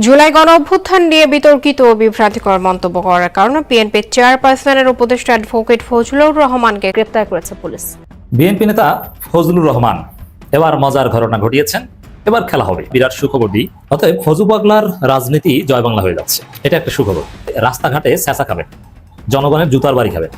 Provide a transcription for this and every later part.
জুলাই গণঅভ্যুত্থান নিয়ে বিতর্কিত ও বিভ্রান্তিকর মন্তব্য করার কারণে বিএনপির চেয়ারপারসনের উপদেষ্টা অ্যাডভোকেট ফজলুর রহমানকে গ্রেপ্তার করেছে পুলিশ। বিএনপি নেতা ফজলুর রহমান এবার মজার ঘটনা ঘটিয়েছেন। এবার খেলা হবে, বিরাট সুখবর দিই। অতএব ফজু পাগলার রাজনীতি জয় বাংলা হয়ে যাচ্ছে, এটা একটা সুখবর। রাস্তাঘাটে স্যাঁচা খাবেন, জনগণের জুতার বাড়ি খাবেন,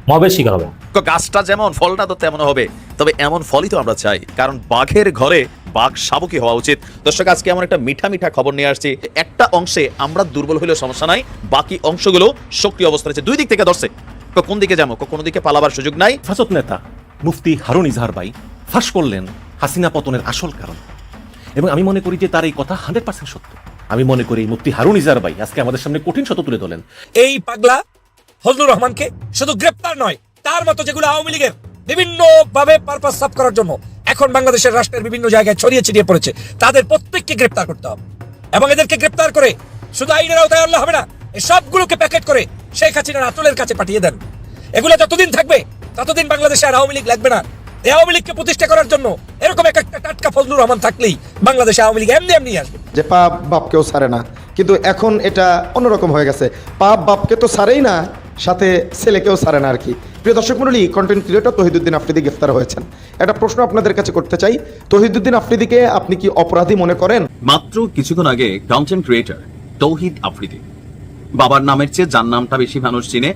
মবের শিকার হবেন। গাছটা যেমন ফলটা তো তেমন হবে, তবে এমন ফলই তো আমরা চাই, কারণ বাঘের ঘরে বাঘ শাবকই হওয়া উচিত। দর্শক, আজকে এমন একটা মিঠা মিঠা খবর নিয়ে আসছি। একটা অংশে আমরা দুর্বল হলেও সমস্যা নাই, বাকি অংশগুলো সক্রিয় অবস্থায় আছে। দুই দিক থেকে ধরছে, কোন দিকে যাবো, কোনো দিকে পালাবার সুযোগ নাই। হেফাজত নেতা মুফতি হারুন ইজহার ভাই ফাঁস করলেন হাসিনা পতনের আসল কারণ, এবং আমি মনে করি যে তার এই কথা 100% সত্য। আমি মনে করি মুফতি হারুন ইজহার ভাই আজকে আমাদের সামনে কঠিন সত্য তুলে ধরলেন। এই পাগলা ফজলুর রহমানকে শুধু গ্রেপ্তার নয়, তার মতো যেগুলো আওয়ামী লীগের বিভিন্ন ভাবে পারপাস সাফ করার জন্য এখন বাংলাদেশের রাষ্ট্রের বিভিন্ন জায়গায় ছড়িয়ে ছিটিয়ে পড়েছে, তাদের প্রত্যেককে গ্রেপ্তার করতে হবে। এবং এদেরকে গ্রেপ্তার করে শুধু আইনের আওতায় আনলে হবে না, এই সবগুলোকে প্যাকেট করে শেখ হাসিনার আতলের কাছে পাঠিয়ে দেন। এগুলো যতদিন থাকবে ততদিন বাংলাদেশে আর আওয়ামী লীগ লাগবে না। এই আওয়ামী লীগকে প্রতিষ্ঠা করার জন্য এরকম একটা টাটকা ফজলুর রহমান থাকলেই বাংলাদেশে আওয়ামী লীগ এমনি এমনি আসবে। যে পাপ বাপকেও ছাড়ে না, কিন্তু এখন এটা অন্যরকম হয়ে গেছে। পাপ বাপকে তো ছাড়েই না, সাথে ছেলেকেও ছাড়ে না আর কি। প্রিয় দর্শক মণ্ডলী, কন্টেন্ট ক্রিয়েটর তহিদুদ্দিন আফ্রিদি গ্রেফতার হয়েছেন। একটা প্রশ্ন আপনাদের কাছে করতে চাই, তহিদুদ্দিন আফ্রিদিকে আপনি কি অপরাধী মনে করেন? মাত্র কিছুক্ষণ আগে কন্টেন্ট ক্রিয়েটর তৌহিদ আফ্রিদি, বাবার নামের চেয়ে যার নামটা বেশি মানুষ চিনে,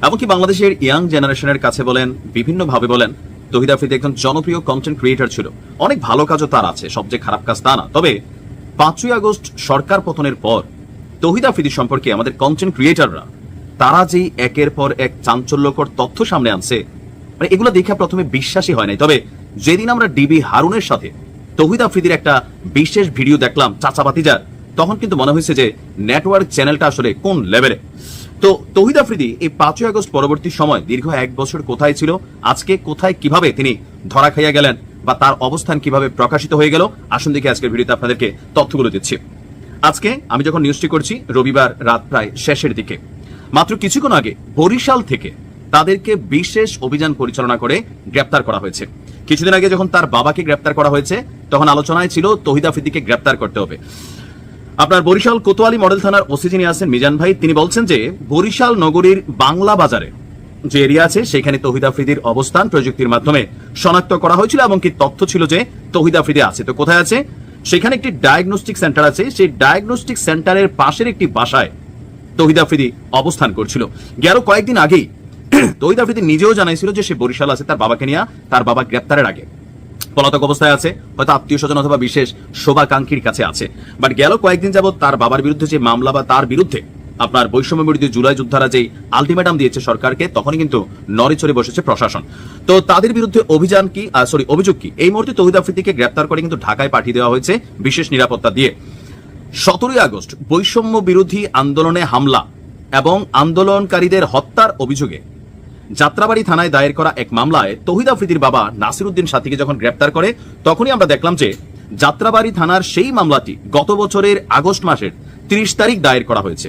এমনকি বাংলাদেশের ইয়াং জেনারেশনের কাছে বলেন, বিভিন্ন ভাবে বলেন, তৌহিদ আফ্রিদি একজন জনপ্রিয় কন্টেন্ট ক্রিয়েটর ছিল। অনেক ভালো কাজও তার আছে, সবচেয়ে খারাপ কাজ তা না। তবে 5ই আগস্ট সরকার পতনের পর তৌহিদ আফ্রিদি সম্পর্কে আমাদের কন্টেন্ট ক্রিয়েটররা তারা যেই একের পর এক চাঞ্চল্যকর তথ্য সামনে আনছে, মানে এগুলো দেখে প্রথমে বিশ্বাসই হয় নাই। তবে যেদিন আমরা ডিবি হারুনের সাথে তৌহিদ আফ্রিদির একটা বিশেষ ভিডিও দেখলাম চাচা ভাতিজার, তখন কিন্তু মনে হয়েছে যে নেটওয়ার্ক চ্যানেলটা আসলে কোন লেভেলে। তো তৌহিদ আফ্রিদি এই 5ই আগস্ট পরবর্তী সময় দীর্ঘ 1 বছর কোথায় ছিল, আজকে কোথায়, কিভাবে তিনি ধরা খাইয়া গেলেন, বা তার অবস্থান কিভাবে প্রকাশিত হয়ে গেল, আসুন দেখে আজকের ভিডিওতে আপনাদেরকে তথ্যগুলো দিচ্ছি। আজকে আমি যখন নিউজটি করছি রবিবার রাত প্রায় শেষের দিকে, মাত্র কিছুক্ষণ আগে বরিশাল থেকে তাদেরকে বিশেষ অভিযান পরিচালনা করে গ্রেপ্তার করা হয়েছে। কিছুদিন আগে যখন তার বাবাকে গ্রেপ্তার করা হয়েছে, তখন আলোচনায় ছিল তৌহিদ আফ্রিদিকে গ্রেপ্তার করতে হবে। আপনার বরিশাল কোতোয়ালি মডেল থানার ওসি যিনি আছেন মিজান ভাই, তিনি বলছেন যে বরিশাল নগরীর বাংলা বাজারে যে এরিয়া আছে সেখানে তৌহিদ আফ্রিদির অবস্থান প্রযুক্তির মাধ্যমে শনাক্ত করা হয়েছিল, এবং কি তথ্য ছিল যে তৌহিদ আফ্রিদি আছে। তো কোথায় আছে? সেখানে একটি ডায়াগনস্টিক সেন্টার আছে, সেই ডায়াগনস্টিক সেন্টারের পাশের একটি বাসায় তৌহিদ আফ্রিদি অবস্থান করছিল। গেল কয়েকদিন আগেই তৌহিদ আফ্রিদি নিজেও জানাইছিল যে সে বরিশাল আছে তার বাবাকে নিয়ে, তার বাবা গ্রেপ্তারের আগে পলাতক অবস্থায় আছে, হয়তো আত্মীয় স্বজন অথবা বিশেষ শোভাকাঙ্ক্ষীর কাছে আছে। বাট গেল কয়েকদিন যাবত তার বাবার বিরুদ্ধে যে মামলা, বা তার বিরুদ্ধে আপনার বৈষম্য বিরোধী জুলাই যোদ্ধারা যেই আলটিমেটাম দিয়েছে সরকারকে, তখনই কিন্তু নড়েচড়ে বসেছে প্রশাসন। তো তাদের বিরুদ্ধে অভিযোগ কি, এই মুহূর্তে তৌহিদ আফ্রিদিকে গ্রেপ্তার করে কিন্তু ঢাকায় পাঠিয়ে দেওয়া হয়েছে বিশেষ নিরাপত্তা দিয়ে। 17ই আগস্ট বৈষম্য বিরোধী আন্দোলনে হামলা এবং আন্দোলনকারীদের হত্যার অভিযোগে যাত্রাবাড়ি থানায় দায়ের করা এক মামলায় তৌহিদ আফ্রিদির বাবা নাসিরউদ্দিন সাথীকে যখন গ্রেপ্তার করে, তখনই আমরা দেখলাম যে যাত্রাবাড়ি থানার সেই মামলাটি গত বছরের আগস্ট মাসের 30 তারিখ দায়ের করা হয়েছে।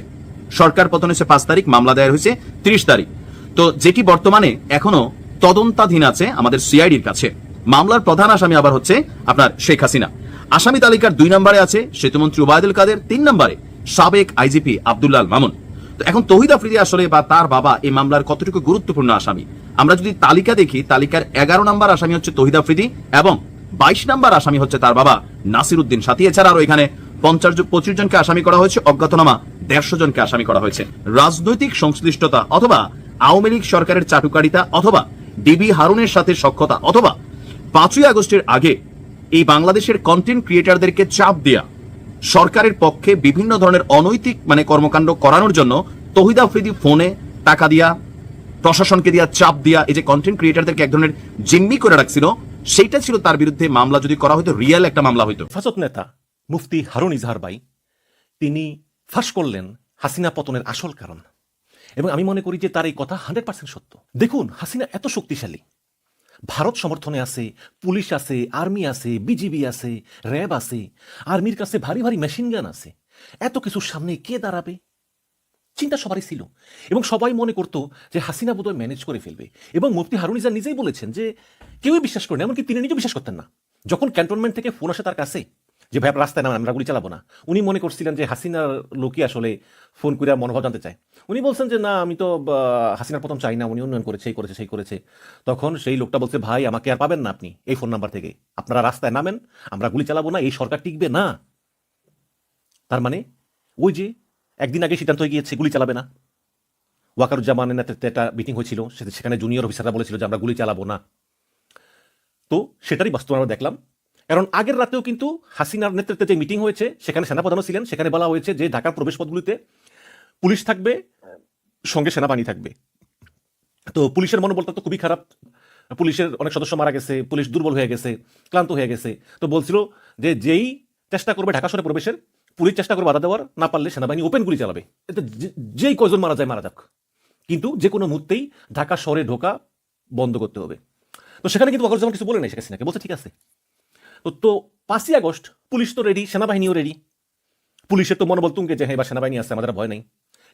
সরকার পতন হয়েছে 5 তারিখ, মামলা দায়ের হয়েছে 30 তারিখ। তো যেটি বর্তমানে এখনো তদন্তাধীন আছে আমাদের সিআইডির কাছে। মামলার প্রধান আসামি আবার হচ্ছে আপনার শেখ হাসিনা। আসামি তালিকার 2 নম্বরে আছে সেতুমন্ত্রী ওবায়দুল কাদের, 3 নম্বরে সাবেক আইজিপি আব্দুল্লাহ মামুন। তো এখন তৌহিদ আফ্রিদি আসলে বা তার বাবা এই মামলার কতটুকু গুরুত্বপূর্ণ আসামি, আমরা যদি তালিকা দেখি, তালিকার 11 নম্বর আসামি হচ্ছে তৌহিদ আফ্রিদি, এবং 22 নম্বর আসামি হচ্ছে তার বাবা নাসিরউদ্দিন সাথী। এছাড়া আরো এখানে 25 জনকে আসামি করা হয়েছে, অজ্ঞাতনামা 150 জনকে আসামি করা হয়েছে। রাজনৈতিক সংশ্লিষ্টতা অথবা আওয়ামী লীগ সরকারের চাটুকারিতা অথবা ডিবি হারুনের সাথে সখ্যতা অথবা 5ই আগস্টের আগে এই বাংলাদেশের কন্টেন্ট ক্রিয়েটরদেরকে চাপ দেয়া, সরকারের পক্ষে বিভিন্ন ধরনের অনৈতিক কর্মকাণ্ড করানোর জন্য তৌহিদ আফ্রিদি ফোনে টাকা দিয়া, প্রশাসনকে দিয়া, চাপ দিয়া, এই যে কন্টেন্ট ক্রিয়েটরদেরকে এক ধরনের জিম্মি করে রাখছিল, সেইটা ছিল তার বিরুদ্ধে মামলা যদি করা হয়তো রিয়েল একটা মামলা হইতো। হেফাজত নেতা মুফতি হারুন ইজহার ভাই তিনি ফাঁস করলেন হাসিনা পতনের আসল কারণ, এবং আমি মনে করি যে তার এই কথা 100% সত্য। দেখুন, হাসিনা এত শক্তিশালী, ভারত সমর্থনে আছে, পুলিশ আছে, আর্মি আছে, বিজিবি আছে, র্যাব আছে, আর্মির কাছে ভারী ভারী মেশিন গান আছে। এত কিছুর সামনে কে দাঁড়াবে? চিন্তা সবারই ছিল, এবং সবাই মনে করতো যে হাসিনা বোধহয় ম্যানেজ করে ফেলবে। এবং মুফতি হারুন ইজহার নিজেই বলেছেন যে কেউই বিশ্বাস করেন, এমনকি তিনি নিজেও বিশ্বাস করতেন না। যখন ক্যান্টনমেন্ট থেকে ফোন আসে তার কাছে, যে ভাই আপনার রাস্তায় নামেন, আমরা গুলি চালাবো না। উনি মনে করছিলেন যে হাসিনার লোকই আসলে ফোন করে মনোভাব জানতে চায়। উনি বলছেন যে না, আমি তো হাসিনার প্রথম চাই না, উনি উন্নয়ন করেছে, এই করেছে, সেই করেছে। তখন সেই লোকটা বলছে ভাই আমাকে আর পাবেন না আপনি এই ফোন নাম্বার থেকে, আপনারা রাস্তায় নামেন, আমরা গুলি চালাবো না, এই সরকার টিকবে না। তার মানে ওই যে একদিন আগে সিদ্ধান্ত হয়ে গিয়েছে গুলি চালাবে না। ওয়াকারুজ্জামানের নেতৃত্বে একটা মিটিং হয়েছিল, সেখানে জুনিয়র অফিসাররা বলেছিল যে আমরা গুলি চালাবো না। তো সেটারই বাস্তব আমরা দেখলাম। কারণ আগের রাতেও কিন্তু হাসিনার নেতৃত্বে যে মিটিং হয়েছে সেখানে সেনাপ্রধানও ছিলেন, সেখানে বলা হয়েছে যে ঢাকার প্রবেশপথগুলিতে পুলিশ থাকবে, সঙ্গে সেনাবাহিনী থাকবে। তো পুলিশের মনোবলটা তো খুবই খারাপ, পুলিশের অনেক সদস্য মারা গেছে, পুলিশ দুর্বল হয়ে গেছে, ক্লান্ত হয়ে গেছে। তো বলছিল যে যেই চেষ্টা করবে ঢাকা শহরে প্রবেশের, পুলিশ চেষ্টা করবে বাধা দেওয়ার, না পারলে সেনাবাহিনী ওপেন গুলি চালাবে, এতে যেই কয়জন মারা যায় মারা যাক, কিন্তু যে কোনো মুহূর্তেই ঢাকা শহরে ঢোকা বন্ধ করতে হবে। তো সেখানে কিন্তু ওয়াকারুজ্জামান কিছু বলে নাই শেখ হাসিনাকে, বলছে ঠিক আছে। তো 5ই আগস্ট পুলিশ তো রেডি, সেনাবাহিনীও রেডি, পুলিশের তো মনোবল তুঙ্গে যে হ্যাঁ এবার সেনাবাহিনী আছে, আমাদের ভয় নেই।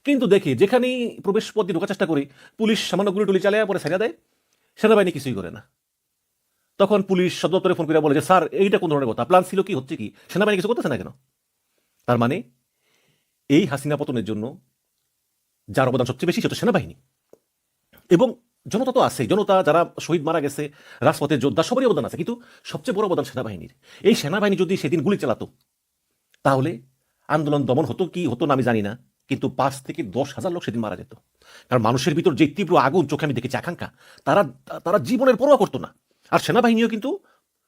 কিন্তু দেখি যেখানেই প্রবেশ পথ দিয়ে ঢোকার চেষ্টা করি, পুলিশ সামান্য গুলি টুলি চালিয়ে পরে ছেড়ে দেয়, সেনাবাহিনী কিছুই করে না। তখন পুলিশ সদর দপ্তরে ফোন করে বলে যে স্যার এইটা কোন ধরনের কথা, প্ল্যান ছিল কি, হচ্ছে কি, সেনাবাহিনী কিছু করতেছে না কেন? তার মানে এই হাসিনা পতনের জন্য যার অবদান সবচেয়ে বেশি সেটা সেনাবাহিনী। এবং জনতা তো আছে, জনতা যারা শহীদ মারা গেছে, রাজপথের যোদ্ধা, সবারই অবদান আছে, কিন্তু সবচেয়ে বড় অবদান সেনাবাহিনীর। এই সেনাবাহিনী যদি সেদিন গুলি চালাতো তাহলে আন্দোলন দমন হতো কি হতো না আমি জানি না, কিন্তু 5 থেকে 10,000 লোক সেদিন মারা যেত। কারণ মানুষের ভিতর যে তীব্র আগুন, চোখে আমি দেখেছি আকাঙ্ক্ষা, তারা তারা জীবনের পরোয়া করতো না। আর সেনাবাহিনীও কিন্তু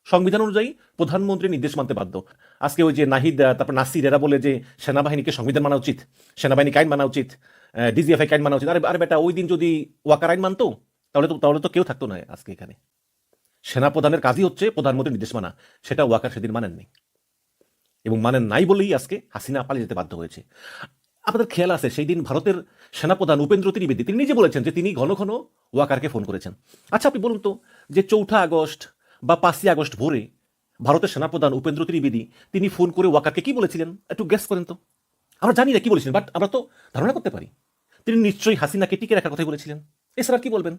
সংবিধান অনুযায়ী প্রধানমন্ত্রীর নির্দেশ মানতে বাধ্য। আজকে ওই যে নাহিদ, তারপর নাসির, এরা বলে যে সেনাবাহিনীকে সংবিধান মানা উচিত, সেনাবাহিনী আইন মানা উচিত, ডিজিএফআই আইন মানা উচিত। আরে বেটা, ওই দিন যদি ওয়াকার আইন মানতো তাহলে তো কেউ থাকতো না আজকে এখানে। সেনাপ্রধানের কাজই হচ্ছে প্রধানমন্ত্রীর নির্দেশ মানা, সেটা ওয়াকার সেদিন মানেননি, এবং মানেন নাই বলেই আজকে হাসিনা পালিয়ে যেতে বাধ্য হয়েছে। আপনাদের খেয়াল আছে সেই দিন ভারতের সেনাপ্রধান উপেন্দ্র ত্রিবেদী তিনি নিজে বলেছেন যে তিনি ঘন ঘন ওয়াকারকে ফোন করেছেন। আচ্ছা আপনি বলুন তো, যে 4 আগস্ট বা 5ই আগস্ট ভোরে ভারতের সেনাপ্রধান উপেন্দ্র ত্রিবেদী তিনি ফোন করে ওয়াকারকে কি বলেছিলেন, একটু গেস করেন তো। আমরা জানি না কি বলেছিলেন, বাট আমরা তো ধারণা করতে পারি তিনি নিশ্চয়ই হাসিনাকে টিকে রাখার কথাই বলেছিলেন। এছাড়া কি বলবেন,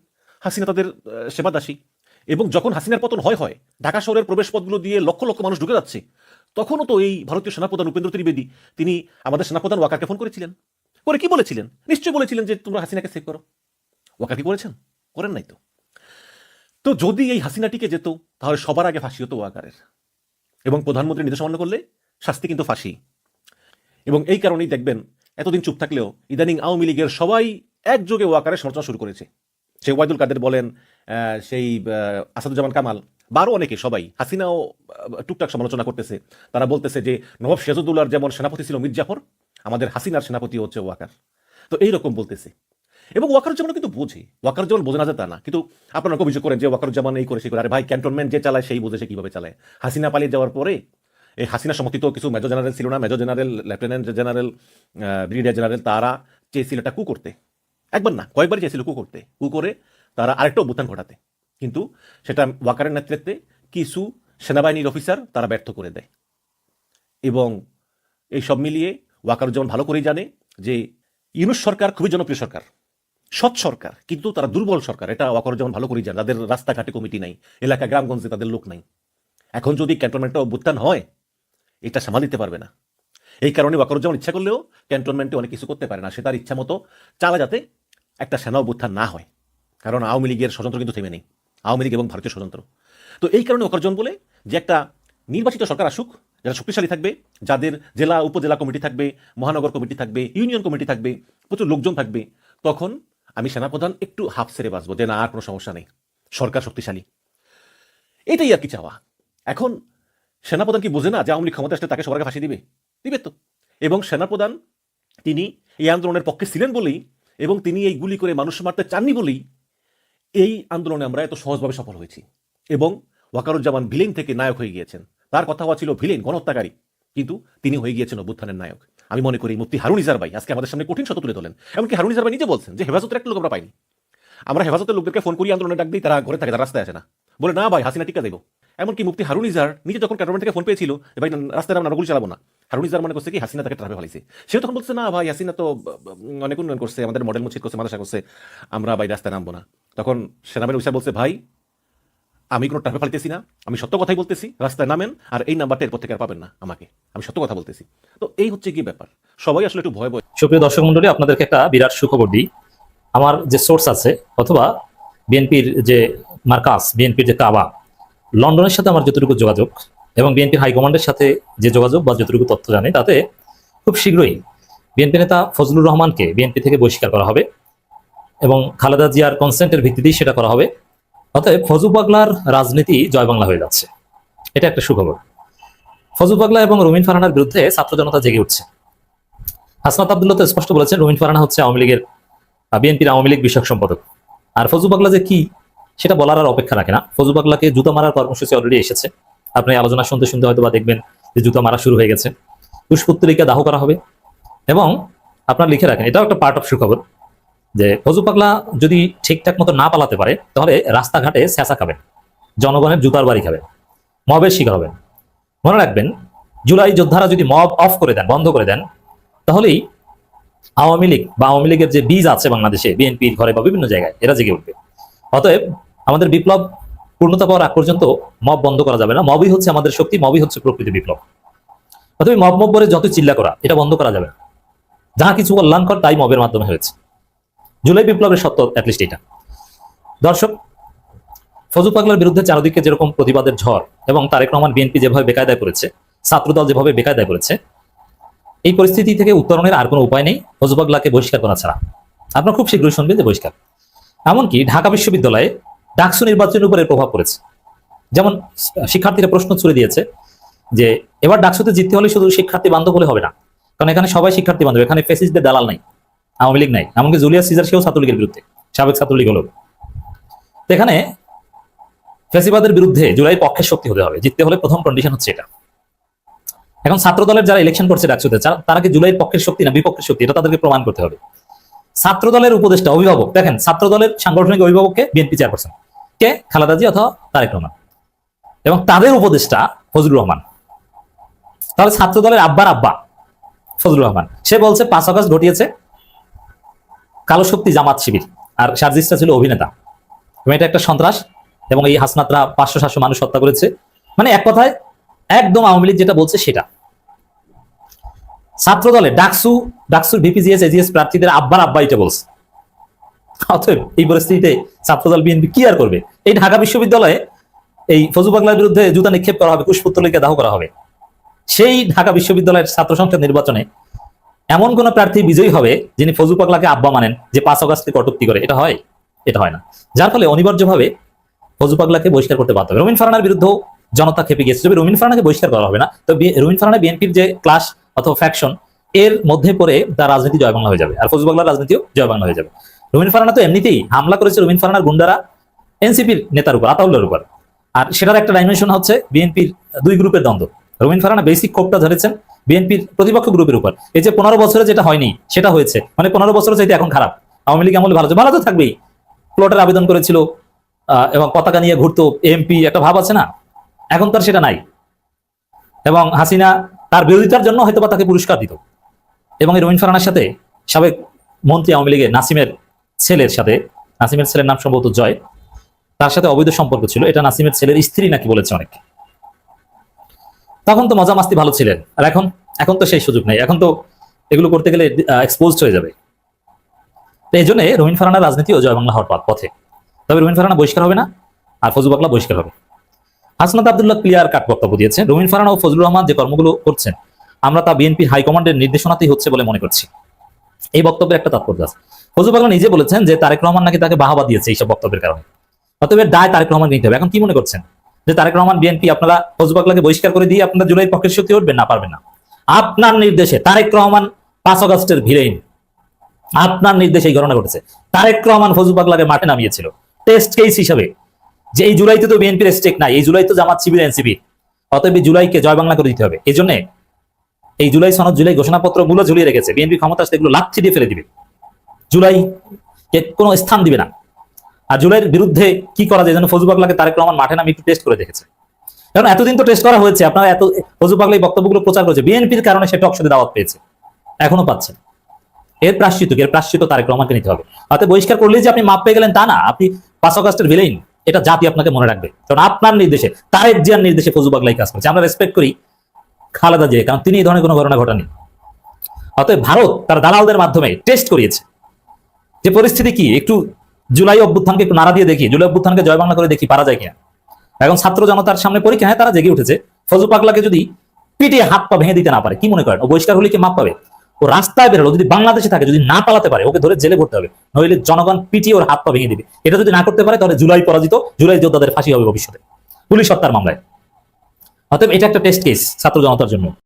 হাসিনা তাদের সেবাদাসী। এবং যখন হাসিনার পতন হয় ঢাকা শহরের প্রবেশ পথগুলো দিয়ে লক্ষ লক্ষ মানুষ ঢুকে যাচ্ছে, তখনও তো এই ভারতীয় সেনাপ্রধান উপেন্দ্র ত্রিবেদী তিনি আমাদের সেনাপ্রধান ওয়াকারকে ফোন করেছিলেন, করে কি বলেছিলেন, নিশ্চয়ই বলেছিলেন যে তোমরা হাসিনাকে সেভ করো। ওয়াকার কি করেছেন? করেন নাই তো। তো যদি এই হাসিনাটিকে যেত তাহলে সবার আগে ফাঁসি হতো ওয়াকারের, এবং প্রধানমন্ত্রীর নির্দেশ অমান্য করলে শাস্তি কিন্তু ফাঁসি। এবং এই কারণেই দেখবেন এতদিন চুপ থাকলেও ইদানিং আওয়ামী লীগের সবাই একযোগে ওয়াকারের সমালোচনা শুরু করেছে। সেই ওয়াইদুল কাদের বলেন, সেই আসাদুজ্জামান কামাল, বারো অনেকে, সবাই হাসিনাও টুকটাক সমালোচনা করতেছে। তারা বলতেছে যে নবাব সিরাজউদ্দৌলার যেমন সেনাপতি ছিল মীর জাফর, আমাদের হাসিনার সেনাপতি হচ্ছে ওয়াকার। তো এইরকম বলতেছে। এবং ওয়াকারুজ্জামান কিন্তু বোঝে, ওয়াকারুজ্জামান বোঝে না যে তা না, কিন্তু আপনারা অভিযোগ করেন যে ওয়াকারুজ্জামান এই করে সেই করে। আরে ভাই, ক্যান্টনমেন্ট যে চালায় সেই বোঝে সে কিভাবে চালায়। হাসিনা পালিয়ে যাওয়ার পরে এই হাসিনা সমর্থিত কিছু মেজর জেনারেল ছিল না, major general, lieutenant general, brigadier general, তারা চেয়েছিল এটা কু করতে, একবার না কয়েকবারই চেয়েছিল কু করতে, কু করে তারা আরেকটা অভ্যুত্থান ঘটাতে, কিন্তু সেটা ওয়াকারের নেতৃত্বে কিছু সেনাবাহিনীর অফিসার তারা ব্যর্থ করে দেয়। এবং এই সব মিলিয়ে ওয়াকারুজ্জামান ভালো করেই জানে যে ইউনূস সরকার খুবই জনপ্রিয় সরকার, সৎ সরকার, কিন্তু তারা দুর্বল সরকার, এটা ওয়াকারুজ্জামান ভালো করেই জানে। তাদের রাস্তাঘাটে কমিটি নাই, এলাকা গ্রামগঞ্জে তাদের লোক নাই। এখন যদি ক্যান্টনমেন্টে অভ্যুত্থান হয় এটা সামাল দিতে পারবে না। এই কারণে ওয়াকারুজ্জামান ইচ্ছা করলেও ক্যান্টনমেন্টে অনেক কিছু করতে পারে না, সে তার ইচ্ছা মতো চালা যাতে একটা সেনা অভ্যুত্থান না হয়। কারণ আওয়ামী লীগের ষড়যন্ত্র কিন্তু থেমে নেই, আওয়ামী লীগ এবং ভারতীয় ষড়যন্ত্র। তো এই কারণে ওয়াকারুজ্জামান বলে যে একটা নির্বাচিত সরকার আসুক, যারা শক্তিশালী থাকবে, যাদের জেলা উপজেলা কমিটি থাকবে, মহানগর কমিটি থাকবে, ইউনিয়ন কমিটি থাকবে, প্রচুর লোকজন থাকবে, তখন আমি সেনাপ্রধান একটু হাফ ছেড়ে বাঁচবো, যে না আর কোনো সমস্যা নেই, সরকার শক্তিশালী। এটাই আর কি চাওয়া। এখন সেনাপ্রধান কি বোঝে না যে আওয়ামী লীগ ক্ষমতা আসলে তাকে সবার আগে ফাঁসি দিবে তো। এবং সেনাপ্রধান তিনি এই আন্দোলনের পক্ষে ছিলেন বলেই, এবং তিনি এই গুলি করে মানুষ মারতে চাননি বলেই এই আন্দোলনে আমরা এত সহজভাবে সফল হয়েছি। এবং ওয়াকারুজ্জামান ভিলেন থেকে নায়ক হয়ে গিয়েছেন। তার কথা হওয়া ছিল ভিলেন, গণহত্যাকারী, কিন্তু তিনি হয়ে গিয়েছেন অভ্যুত্থানের নায়ক। আমি মনে করি মুফতি হারুন ইজার ভাই আজকে আমাদের সামনে কঠিন সত্য তুলে ধরলেন। এমনকি হারুন ইজার ভাই নিজে বলছেন যে হেফাজতের একটা লোক আমরা পাইনি, আমরা হেফাজতের লোকদেরকে ফোন করি, আন্দোলনে ডাক দিই, তারা ঘরে থাকে, তারা রাস্তায় আসে না, বলে না ভাই হাসিনা টিকা দেবো। এমনকি মুফতি হারুন ইজার নিজে যখন ক্যান্টনমেন্ট থেকে ফোন পেয়েছিল ভাই রাস্তায় আমরা গুলি চালাবো না, হারুন ইজার মনে করছে কি হাসিনা তাকে ট্রাফে ফেলাইছে। সে তখন বলছে না ভাই হাসিনা তো অনেক উন্নয়ন করছে, আমাদের মডেল মসজিদ করছে, মাদ্রাসা করছে, আমরা ভাই রাস্তায় নামবো না। তখন সেনাবাহিনী অফিসার বলছে ভাই আমি কোনো টাকা ফালতেছি না, আমি সত্য কথাই বলতেছি। রাস্তায় নামেন আর এই নাম্বারটা এরপর থেকে আর পাবেন না আমাকে, আমি সত্য কথা বলতেছি। তো এই হচ্ছে কি ব্যাপার, সবাই আসলে একটু ভয় ভয়। সুপ্রিয় দর্শক মন্ডলী, আপনাদেরকে একটা বিরাট সুখবর দিই। আমার যে সোর্স আছে অথবা বিএনপির যে মার্কাস, বিএনপির যে কাবা, লন্ডনের সাথে আমার যতটুকু যোগাযোগ এবং বিএনপির হাইকমান্ডের সাথে যে যোগাযোগ বা যতটুকু তথ্য জানি, তাতে খুব শীঘ্রই বিএনপি নেতা ফজলুর রহমানকে বিএনপি থেকে বহিষ্কার করা হবে এবং খালেদা জিয়ার কনসেন্টের ভিত্তিতেই সেটা করা হবে। অতএব ফজু পাগলার রাজনীতি জয় বাংলা হয়ে যাচ্ছে, এটা একটা সুখবর। ফজু পাগলা এবং রুমিন ফারহানার বিরুদ্ধে ছাত্র জনতা জেগে উঠছে। হাসনাত আব্দুল্লাহ তো স্পষ্ট বলেছেন রুমিন ফারহানা হচ্ছে আওয়ামী লীগের, বিএনপির আওয়ামী লীগ বিষয়ক সম্পাদক। আর ফজু পাগলা যে কি সেটা বলার আর অপেক্ষা রাখে না। ফজু পাগলাকে জুতা মারার কর্মসূচি অলরেডি এসেছে, আপনি আলোচনা শুনতে শুনতে হয়তো বা দেখবেন যে জুতা মারা শুরু হয়ে গেছে। কুশপুত্তলিকা দাহ করা হবে এবং আপনার লিখে রাখেন, এটাও একটা পার্ট অফ সুখবর, যে ফজু পাগলা যদি ঠিকঠাক মতো না পালাতে পারে তাহলে রাস্তাঘাটে স্যাঁচা খাবেন, জনগণের জুতার বাড়ি খাবেন, মবের শিকার হবেন। মনে রাখবেন, জুলাই যোদ্ধারা যদি মব অফ করে দেন, বন্ধ করে দেন, তাহলেই আওয়ামী লীগ বা আওয়ামী লীগের যে বীজ আছে বাংলাদেশে বিএনপির ঘরে বা বিভিন্ন জায়গায়, এরা জেগে উঠবে। অতএব আমাদের বিপ্লব পূর্ণতা পাওয়ার আগ পর্যন্ত মব বন্ধ করা যাবে না। মবই হচ্ছে আমাদের শক্তি, মবই হচ্ছে প্রকৃতি বিপ্লব। অতএব মব করে যত চিল্লা করা, এটা বন্ধ করা যাবে না। যাহা কিছু কল্যাণকর তাই মবের মাধ্যমে হয়েছে। জুলাই বিপ্লবের সত্য অ্যাটলিস্ট এটা। দর্শক, ফজু পাগলার বিরুদ্ধে চারদিকে যেরকম প্রতিবাদের ঝড় এবং তারেক রহমান বিএনপি যেভাবে বেকায়দায় করেছে, ছাত্রদল যেভাবে বেকায়দায় করেছে, এই পরিস্থিতি থেকে উত্তরণের আর কোনো উপায় নেই ফজু পাগলাকে বহিষ্কার করা ছাড়া। আপনারা খুব শীঘ্রই শুনবেন যে বহিষ্কার। এমনকি ঢাকা বিশ্ববিদ্যালয়ে ডাকসু নির্বাচনের উপরে প্রভাব পড়েছে। যেমন শিক্ষার্থীরা প্রশ্ন ছুড়ে দিয়েছে যে এবার ডাকসুতে জিততে হলে শুধু শিক্ষার্থী বান্ধব হলে হবে না, কারণ এখানে সবাই শিক্ষার্থী বান্ধব, এখানে ফ্যাসিস্টদের দালাল নাই, আওয়ামী লীগ নাই। এমনকি জুলিয়াস সিজার সেও ছাত্রলীগের বিরুদ্ধে, সাবেক ছাত্রলীগ হলো। এখানে ফ্যাসিবাদের বিরুদ্ধে জুলাই পক্ষের শক্তি হতে হবে, জিততে হলে প্রথম কন্ডিশন হচ্ছে এটা। এখন ছাত্র দলের যারা ইলেকশন করছে ডাকসুতে, তারা কি জুলাইয়ের পক্ষের শক্তি না বিপক্ষের শক্তি, এটা তাদেরকে প্রমাণ করতে হবে। ছাত্র দলের উপদেষ্টা, অভিভাবক, দেখেন ছাত্র দলের সাংগঠনিক অভিভাবককে বিএনপি চেয়ারপারসন কে, খালেদা জিয়া অথবা তারেক রহমান, এবং তাদের উপদেষ্টা ফজলুর রহমান। তাহলে ছাত্র দলের আব্বার আব্বা ফজলুর রহমান, সে বলছে 5 আগস্ট ঘটিয়েছে কালো শক্তি জামাত শিবির, আর সার্জিসটা ছিল অভিনেতা, এবং এটা একটা সন্ত্রাস, এবং এই হাসনাতরা 500-700 মানুষ হত্যা করেছে। মানে এক কথায় একদম আওয়ামী লীগ যেটা বলছে সেটা। ছাত্র দলে ডাকসুর ভিপিজিএস এজিএস প্রার্থীদের আব্বার আব্বা এটা বলছে। অতএব এই পরিস্থিতিতে ছাত্রদল বিএনপি কি আর করবে? এই ঢাকা বিশ্ববিদ্যালয়ে এই ফজু পাগলার বিরুদ্ধে জুতা নিক্ষেপ করা হবে, কুশপুত্তলিকা দাহ করা হবে। সেই ঢাকা বিশ্ববিদ্যালয়ের ছাত্র সংসদ নির্বাচনে এমন কোন প্রার্থী বিজয়ী হবে যিনি ফজু পাগলাকে আব্বা মানেন, যে 5 আগস্টকে কটূক্তি করে? এটা হয়? এটা হয় না। যার ফলে অনিবার্যভাবে ফজু পাগলাকে বহিষ্কার করতে বাধ্য হবে। রুমিন ফারহানার বিরুদ্ধেও জনতা খেপে গিয়েছে। যদি রুমিন ফারহানাকে বহিষ্কার করা হবে না, তো রুমিন ফারহানা বিএনপির যে ক্লাস অথবা ফ্যাকশন, এর মধ্যে পড়ে তার রাজনীতি জয় বাংলা হয়ে যাবে, আর ফজু পাগলার রাজনীতিও জয় বাংলা হয়ে যাবে। রুমিন ফারহানা তো এমনিতেই হামলা করেছে রুমিন ফারহানার গুন্ডারা এনসিপির নেতার উপর, আতাউল্লাহর উপর, আর সেটার একটা ডাইমেনশন হচ্ছে বিএনপির 2 গ্রুপের দ্বন্দ্ব। রুমিন ফারহানা বেসিক ক্ষোভটা ধরেছেন বিএনপির প্রতিপক্ষ গ্রুপের উপর। এই যে 15 বছরে যেটা হয়নি সেটা হয়েছে, মানে 15 বছর চাইতে এখন খারাপ। আওয়ামী লীগ আমলে ভালো তো থাকবেই, প্লটের আবেদন করেছিল এবং পতাকা নিয়ে ঘুরতো, এমপি, একটা ভাব আছে না? এখন তার সেটা নাই। এবং হাসিনা তার বিরোধিতার জন্য হয়তো বা তাকে পুরস্কার দিত। এবং এই রুমিন ফারহানার সাথে সাবেক মন্ত্রী আওয়ামী লীগের নাসিমের ছেলের নাম সম্ভবত জয়, তার সাথে অবৈধ সম্পর্ক ছিল, এটা নাসিমের ছেলের স্ত্রী নাকি বলেছে অনেক। তখন তো মজা মাস্তি ভালো ছিলেন, আর এখন তো সেই সুযোগ নেই, এখন তো এগুলো করতে গেলে এক্সপোজড হয়ে যাবে। তো এই জন্য রুমিন ফারহানার রাজনীতি ও জয় বাংলা হওয়ার পথে। তবে রুমিন ফারহানা বহিষ্কার হবে না, আর ফজু পাগলা বহিষ্কার হবে। হাসনাত আব্দুল্লাহ ক্লিয়ার কাট বক্তব্য দিয়েছেন, রুমিন ফারহানা ও ফজলুর রহমান যে কর্মগুলো করছেন আমরা তা বিএনপি হাইকমান্ডের নির্দেশনাতেই হচ্ছে বলে মনে করছি। এই বক্তব্যের একটা তাৎপর্য আছে। ফজু পাগলা নিজে বলেছেন যে তারেক রহমান নাকি তাকে বাহাবা দিয়েছে এইসব বক্তব্যের কারণে। অতএব দায় তারেক রহমানকে নিতে হবে। এখন কি মনে করছেন যে তারেক রহমান বিএনপি আপনারা ফজু পাগলাকে বহিষ্কার করে দিয়ে আপনারা জুলাইয়ের পক্ষের শক্তি উঠবেন? না, পারবেন না। আপনার নির্দেশে তারেক রহমান 5 আগস্টের ভিলেন, আপনার নির্দেশে এই ঘটনা ঘটেছে। তারেক রহমান ফজু পাগলাকে মাঠে নামিয়েছিল টেস্ট কেস হিসাবে, যে এই জুলাইতে তো বিএনপির স্টেক নাই, এই জুলাই তো জামাত শিবির এনসিপি, অতএব জুলাইকে জয় বাংলা করে দিতে হবে। এই জন্য এই জুলাই সনদ, জুলাই ঘোষণাপত্র গুলো ঝুলিয়ে রেখেছে। বিএনপি ক্ষমতা আসলে এগুলো লাথি দিয়ে ফেলে দিবে, জুলাইকে কোনো স্থান দিবে না। আর জুলাইয়ের বিরুদ্ধে কি করা যায় যেন ফজু পাগলাকে তারেক রহমান মাঠে নামিয়ে একটু টেস্ট করে দেখেছে। কারণ এতদিন তো টেস্ট করা হয়েছে, আপনারা এত ফজু পাগলা এই বক্তব্যগুলো প্রচার করেছে, বিএনপির কারণে সে টক শোতে দাওয়াত পেয়েছে, এখনো পাচ্ছে। এর প্রাশ্চিত তারেক রহমানকে নিতে হবে। অর্থাৎ বহিষ্কার করলেই যে আপনি মাপ পেয়ে গেলেন তা না, আপনি 5 আগস্টের ভিলেন, এটা জাতি আপনাকে মনে রাখবে, কারণ আপনার নির্দেশে, তারেক জিয়ার নির্দেশে ফজলু পাগলা এই কাজ করছে। আমরা রেসপেক্ট করি খালেদা জিয়া, কারণ তিনি এই ধরনের কোনো ঘটনা ঘটাননি। অতএব ভারত তার দালালদের মাধ্যমে টেস্ট করিয়েছে যে পরিস্থিতি কি, একটু জুলাই অভ্যুত্থানকে একটু নাড়া দিয়ে দেখি, জুলাই অভ্যুত্থানকে জয় বাংলা করে দেখি পারা যায় কিনা। এখন ছাত্র জনতার সামনে পরীক্ষা, হ্যাঁ তারা জেগে উঠেছে। ফজলু পাগলাকে যদি পিটিয়ে হাত পা ভেঙে দিতে না পারে, কি মনে করেন ও বহিষ্কার হলে কি মাপ পাবে? ও রাস্তায় বেরোলো, যদি বাংলাদেশে থাকে, যদি না পালাতে পারে, ওকে ধরে জেলে ভরতে হবে, নইলে জনগণ পিটিয়ে ওর হাত পা ভেঙে দিবে। এটা যদি না করতে পারে তাহলে জুলাই পরাজিত, জুলাই যোদ্ধাদের ফাঁসি হবে ভবিষ্যতে পুলিশ হত্যার মামলায়। অতএব এটা একটা টেস্ট কেস ছাত্র জনতার জন্য।